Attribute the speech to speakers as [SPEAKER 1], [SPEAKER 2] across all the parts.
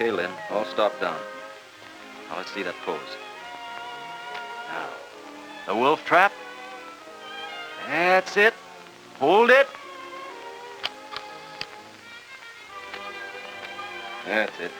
[SPEAKER 1] Okay, Lynn, all stop down. Now let's see that pose. Now, the wolf trap. That's it. Hold it. That's it.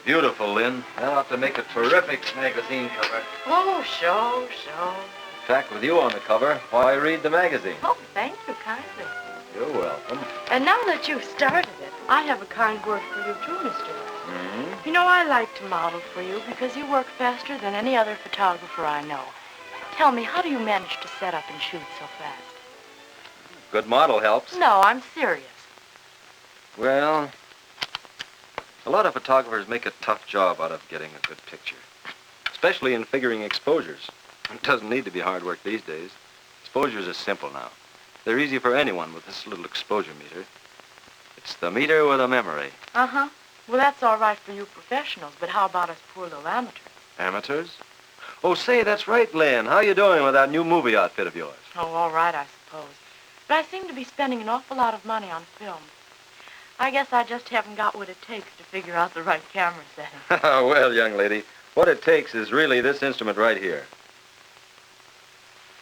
[SPEAKER 1] Beautiful, Lynn. That ought to make a terrific magazine cover.
[SPEAKER 2] Oh, sure.
[SPEAKER 1] In fact, with you on the cover, why read the magazine?
[SPEAKER 2] Oh, thank you kindly.
[SPEAKER 1] You're welcome.
[SPEAKER 2] And now that you've started it, I have a kind word for you, too, Mr. West.
[SPEAKER 1] Mm-hmm.
[SPEAKER 2] You know, I like to model for you because you work faster than any other photographer I know. Tell me, how do you manage to set up and shoot so fast?
[SPEAKER 1] Good model helps.
[SPEAKER 2] No, I'm serious.
[SPEAKER 1] Well, a lot of photographers make a tough job out of getting a good picture, especially in figuring exposures. It doesn't need to be hard work these days. Exposures are simple now. They're easy for anyone with this little exposure meter. It's the meter with a memory.
[SPEAKER 2] Uh-huh. Well, that's all right for you professionals, but how about us poor little amateurs?
[SPEAKER 1] Amateurs? Oh, say, that's right, Lynn. How you doing with that new movie outfit of yours?
[SPEAKER 2] Oh, all right, I suppose. But I seem to be spending an awful lot of money on film. I guess I just haven't got what it takes to figure out the right camera setting.
[SPEAKER 1] Well, young lady, what it takes is really this instrument right here.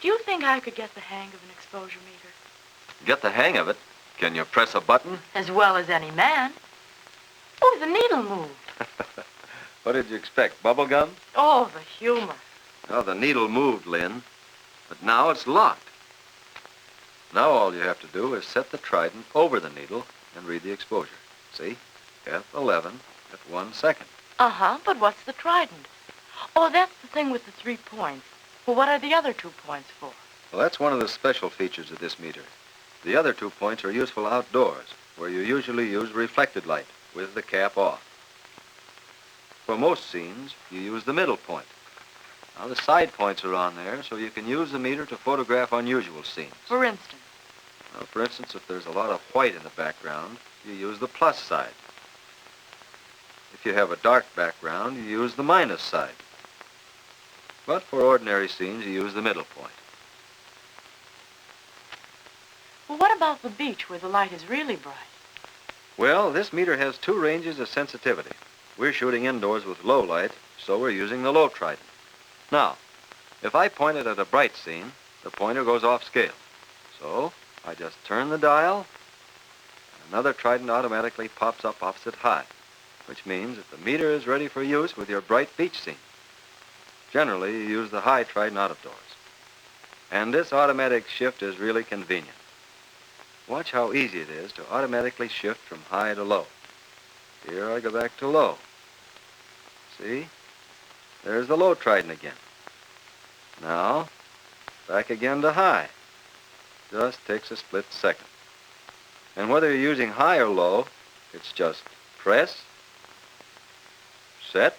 [SPEAKER 2] Do you think I could get the hang of an exposure meter?
[SPEAKER 1] Get the hang of it? Can you press a button?
[SPEAKER 2] As well as any man. Oh, the needle moved.
[SPEAKER 1] What did you expect, bubble gum?
[SPEAKER 2] Oh, the humor.
[SPEAKER 1] Oh, the needle moved, Lynn. But now it's locked. Now all you have to do is set the trident over the needle and read the exposure. See? F11 at 1 second.
[SPEAKER 2] Uh-huh, but what's the trident? Oh, that's the thing with the 3 points. Well, what are the other 2 points for?
[SPEAKER 1] Well, that's one of the special features of this meter. The other 2 points are useful outdoors, where you usually use reflected light with the cap off. For most scenes, you use the middle point. Now, the side points are on there, so you can use the meter to photograph unusual scenes.
[SPEAKER 2] For instance?
[SPEAKER 1] Now, for instance, if there's a lot of white in the background, you use the plus side. If you have a dark background, you use the minus side. But for ordinary scenes, you use the middle point.
[SPEAKER 2] Well, what about the beach where the light is really bright?
[SPEAKER 1] Well, this meter has 2 ranges of sensitivity. We're shooting indoors with low light, so we're using the low trident. Now, if I point it at a bright scene, the pointer goes off scale. So I just turn the dial, and another trident automatically pops up opposite high, which means that the meter is ready for use with your bright beach scene. Generally, you use the high trident out of doors. And this automatic shift is really convenient. Watch how easy it is to automatically shift from high to low. Here I go back to low. See? There's the low trident again. Now, back again to high. Just takes a split second. And whether you're using high or low, it's just press, set,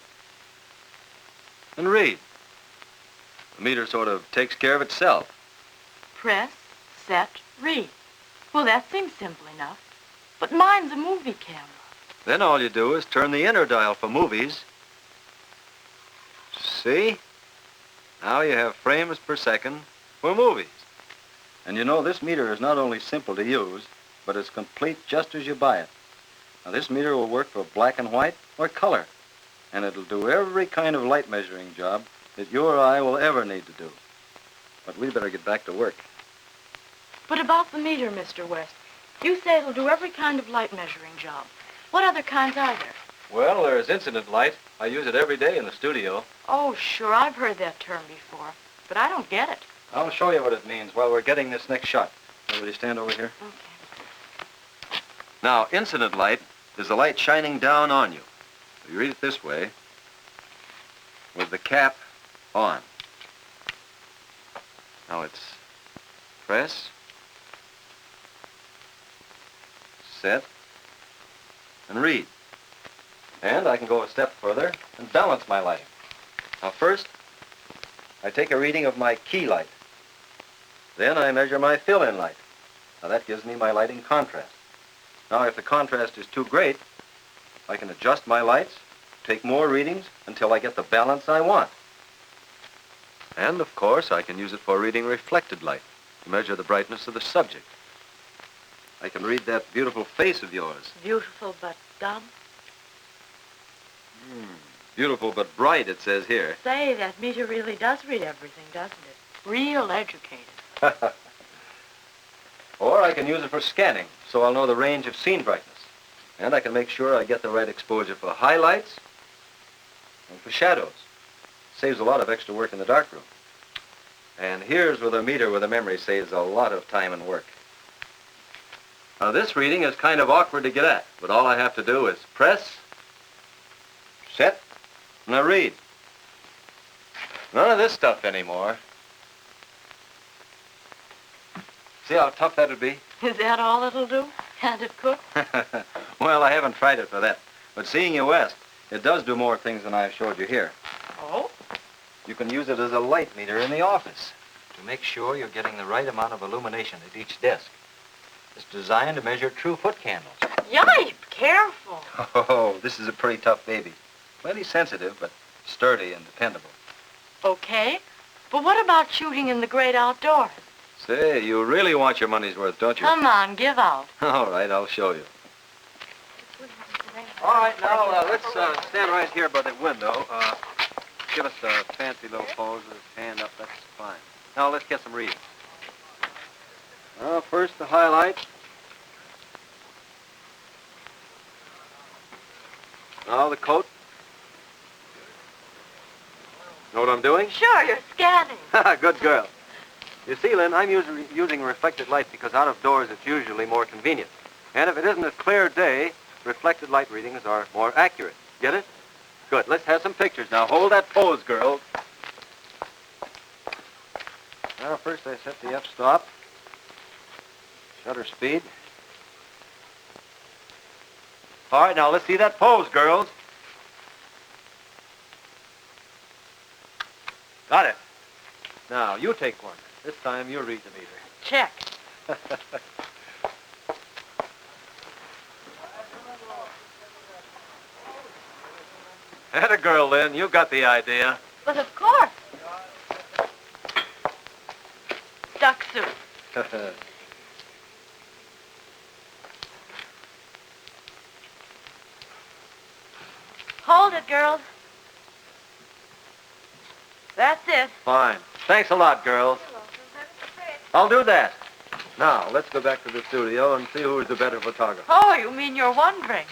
[SPEAKER 1] and read. The meter sort of takes care of itself.
[SPEAKER 2] Press, set, read. Well, that seems simple enough. But mine's a movie camera.
[SPEAKER 1] Then all you do is turn the inner dial for movies. See? Now you have frames per second for movies. And you know, this meter is not only simple to use, but it's complete just as you buy it. Now, this meter will work for black and white or color, and it'll do every kind of light measuring job that you or I will ever need to do. But we better get back to work.
[SPEAKER 2] But about the meter, Mr. West, you say it'll do every kind of light measuring job. What other kinds are there?
[SPEAKER 1] Well, there's incident light. I use it every day in the studio.
[SPEAKER 2] Oh, sure, I've heard that term before, but I don't get it.
[SPEAKER 1] I'll show you what it means while we're getting this next shot. Will you stand over here?
[SPEAKER 2] Okay.
[SPEAKER 1] Now, incident light is the light shining down on you. You read it this way, with the cap on. Now it's press, set, and read. And I can go a step further and balance my lighting. Now first, I take a reading of my key light. Then I measure my fill-in light. Now that gives me my lighting contrast. Now if the contrast is too great, I can adjust my lights, take more readings until I get the balance I want. And of course, I can use it for reading reflected light to measure the brightness of the subject. I can read that beautiful face of yours.
[SPEAKER 2] Beautiful but dumb.
[SPEAKER 1] Beautiful but bright, it says here.
[SPEAKER 2] Say, that meter really does read everything, doesn't it? Real educated.
[SPEAKER 1] Or I can use it for scanning, so I'll know the range of scene brightness. And I can make sure I get the right exposure for highlights and for shadows. Saves a lot of extra work in the darkroom. And here's where the meter with a memory saves a lot of time and work. Now this reading is kind of awkward to get at, but all I have to do is press, set, and I read. None of this stuff anymore. See how tough that'd be?
[SPEAKER 2] Is that all it'll do? Can't it cook?
[SPEAKER 1] Well, I haven't tried it for that. But seeing you west, it does do more things than I've showed you here.
[SPEAKER 2] Oh?
[SPEAKER 1] You can use it as a light meter in the office to make sure you're getting the right amount of illumination at each desk. It's designed to measure true foot candles.
[SPEAKER 2] Yipe! Careful.
[SPEAKER 1] Oh, this is a pretty tough baby. Plenty sensitive, but sturdy and dependable.
[SPEAKER 2] Okay. But what about shooting in the great outdoors?
[SPEAKER 1] Say, you really want your money's worth, don't you?
[SPEAKER 2] Come on, give out.
[SPEAKER 1] All right, I'll show you. All right, now, let's stand right here by the window. Give us a fancy little pose with his hand up. That's fine. Now, let's get some readings. First, the highlight. Now, the coat. Know what I'm doing?
[SPEAKER 2] Sure, you're scanning.
[SPEAKER 1] Good girl. You see, Lynn, I'm using reflected light because out of doors it's usually more convenient. And if it isn't a clear day, reflected light readings are more accurate. Get it? Good. Let's have some pictures. Now, hold that pose, girls. Now, first I set the f-stop. Shutter speed. All right, now let's see that pose, girls. Got it. Now, you take one. This time, you read the meter.
[SPEAKER 2] Check.
[SPEAKER 1] Atta girl, Lynn. You got the idea.
[SPEAKER 2] But of course. Duck suit. Hold it, girls. That's it.
[SPEAKER 1] Fine. Thanks a lot, girls. I'll do that. Now, let's go back to the studio and see who's the better photographer.
[SPEAKER 2] Oh, you mean you're wondering.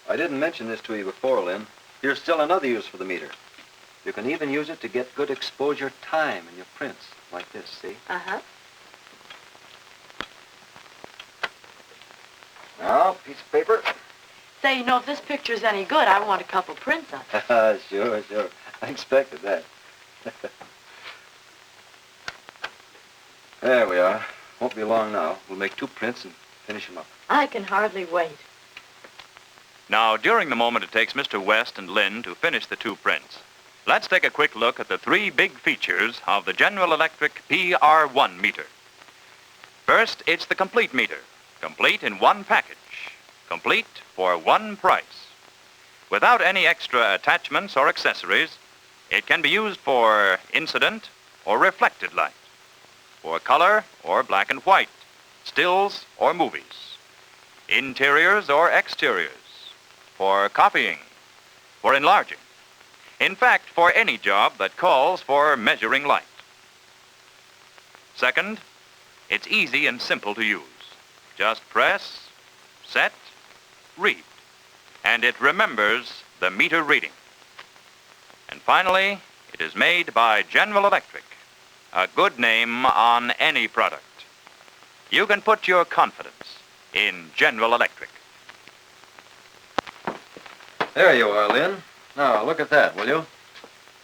[SPEAKER 1] I didn't mention this to you before, Lynn. Here's still another use for the meter. You can even use it to get good exposure time in your prints, like this, see?
[SPEAKER 2] Uh-huh.
[SPEAKER 1] Now, piece of paper.
[SPEAKER 2] Say, you know, if this picture's any good, I want a couple prints on it.
[SPEAKER 1] Sure. I expected that. There we are. Won't be long now. We'll make 2 prints and finish them up.
[SPEAKER 2] I can hardly wait.
[SPEAKER 3] Now, during the moment it takes Mr. West and Lynn to finish the 2 prints, let's take a quick look at the 3 big features of the General Electric PR1 meter. First, it's the complete meter, complete in one package, complete for one price. Without any extra attachments or accessories, it can be used for incident or reflected light, for color or black and white, stills or movies, interiors or exteriors, for copying, for enlarging. In fact, for any job that calls for measuring light. Second, it's easy and simple to use. Just press, set, read, and it remembers the meter reading. And finally, it is made by General Electric, a good name on any product. You can put your confidence in General Electric.
[SPEAKER 1] There you are, Lynn. Now, look at that, will you?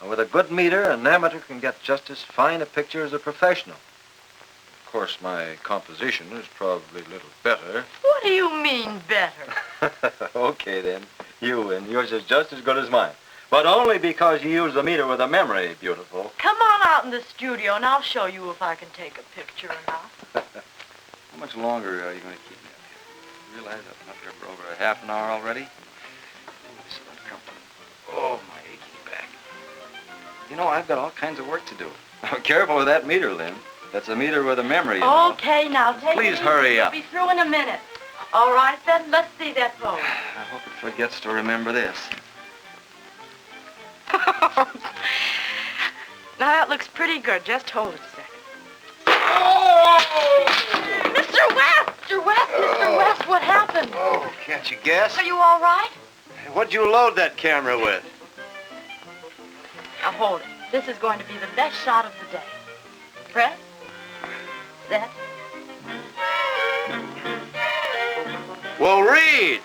[SPEAKER 1] With a good meter, an amateur can get just as fine a picture as a professional. Of course, my composition is probably a little better.
[SPEAKER 2] What do you mean, better?
[SPEAKER 1] Okay, then. You win. Yours is just as good as mine. But only because you use the meter with a memory, beautiful.
[SPEAKER 2] Come on out in the studio, and I'll show you if I can take a picture or not.
[SPEAKER 1] How much longer are you going to keep me up here? You realize I've been up here for over a half an hour already? It's uncomfortable. Oh, my aching back. You know, I've got all kinds of work to do. Careful with that meter, Lynn. That's a meter with a memory, you know.
[SPEAKER 2] Okay, now take it
[SPEAKER 1] Please
[SPEAKER 2] easy.
[SPEAKER 1] hurry up.
[SPEAKER 2] We'll be through in a minute. All right, then, let's see that pose.
[SPEAKER 1] I hope it forgets to remember this.
[SPEAKER 2] Now, that looks pretty good. Just hold it a second. Mr. West! Mr. West! Mr. West, what happened?
[SPEAKER 4] Oh, can't you guess?
[SPEAKER 2] Are you all right?
[SPEAKER 4] What'd you load that camera with?
[SPEAKER 2] Now, hold it. This is going to be the best shot of the day. Press. Set.
[SPEAKER 4] Well, read!